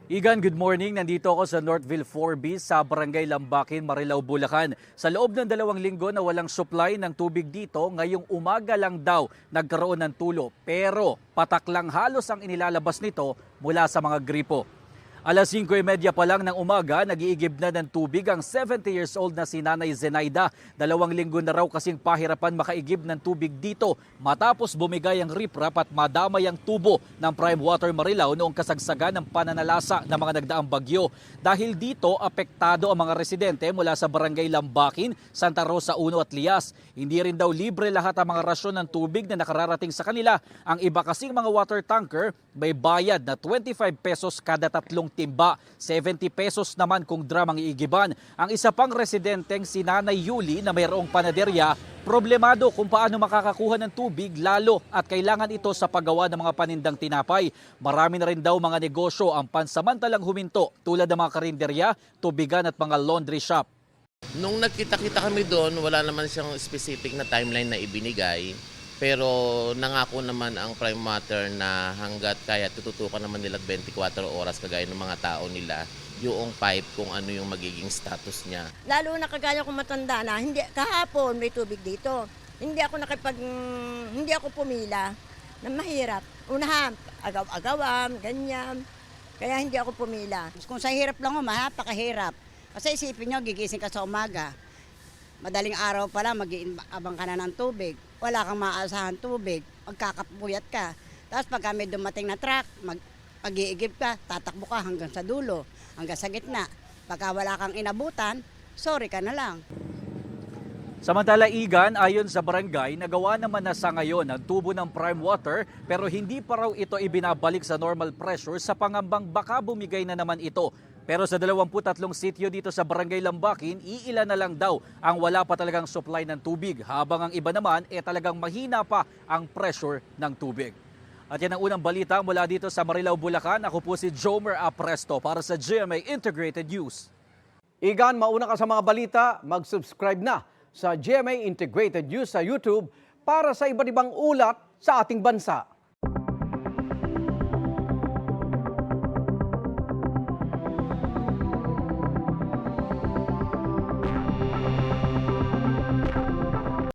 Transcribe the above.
Igan, good morning. Nandito ako sa Northville 4B sa Barangay Lambakin, Marilao, Bulacan. Sa loob ng 2 linggo na walang supply ng tubig dito, ngayong umaga lang daw nagkaroon ng tulo. Pero patak lang halos ang inilalabas nito mula sa mga gripo. Alas 5:30 pa lang ng umaga, nag-iigib na ng tubig ang 70 years old na si Nanay Zenaida. 2 linggo na raw kasing pahirapan makaigib ng tubig dito matapos bumigay ang riprap at madamay ang tubo ng Prime Water Marilao noong kasagsagan ng pananalasa ng mga nagdaang bagyo. Dahil dito, apektado ang mga residente mula sa Barangay Lambakin, Santa Rosa 1 at Lias. Hindi rin daw libre lahat ang mga rasyon ng tubig na nakararating sa kanila. Ang iba kasing mga water tanker may bayad na 25 pesos kada 3 timba, 70 pesos naman kung drum ang iigiban. Ang isa pang residenteng si Nanay Yuli na mayroong panaderya, problemado kung paano makakakuha ng tubig lalo at kailangan ito sa paggawa ng mga panindang tinapay. Marami na rin daw mga negosyo ang pansamantalang huminto tulad ng mga karinderya, tubigan at mga laundry shop. Nung nagkita-kita kami doon, wala naman siyang specific na timeline na ibinigay. Pero nangako naman ang Prime Water na hanggat kaya tututukan naman nila 24 oras kagaya ng mga tao nila yung pipe kung ano yung magiging status niya. Lalo na kagaya kung matanda na, hindi, kahapon may tubig dito. Hindi ako pumila na mahirap. Unahan, agaw-agawam, ganyan. Kaya hindi ako pumila. Kung sa hirap lang napakahirap. Kasi isipin nyo, gigising ka sa umaga. Madaling araw pa lang, mag-iabang ka na ng tubig. Wala kang maaasahan tubig, magkakapuyat ka. Tapos pagka may dumating na truck, mag-iigib ka, tatakbo ka hanggang sa dulo, hanggang sa gitna. Pagka wala kang inabutan, sorry ka na lang. Samantala, Igan, ayon sa barangay, nagawa naman na sa ngayon ang tubo ng Prime Water pero hindi pa raw ito ibinabalik sa normal pressure sa pangambang baka bumigay na naman ito. Pero sa 23 sityo dito sa Barangay Lambakin, iilan na lang daw ang wala pa talagang supply ng tubig habang ang iba naman talagang mahina pa ang pressure ng tubig. At yan ang unang balita mula dito sa Marilao, Bulacan. Ako po si Jomer Apresto para sa GMA Integrated News. Igan, mauna ka sa mga balita, mag-subscribe na sa GMA Integrated News sa YouTube para sa iba't ibang ulat sa ating bansa.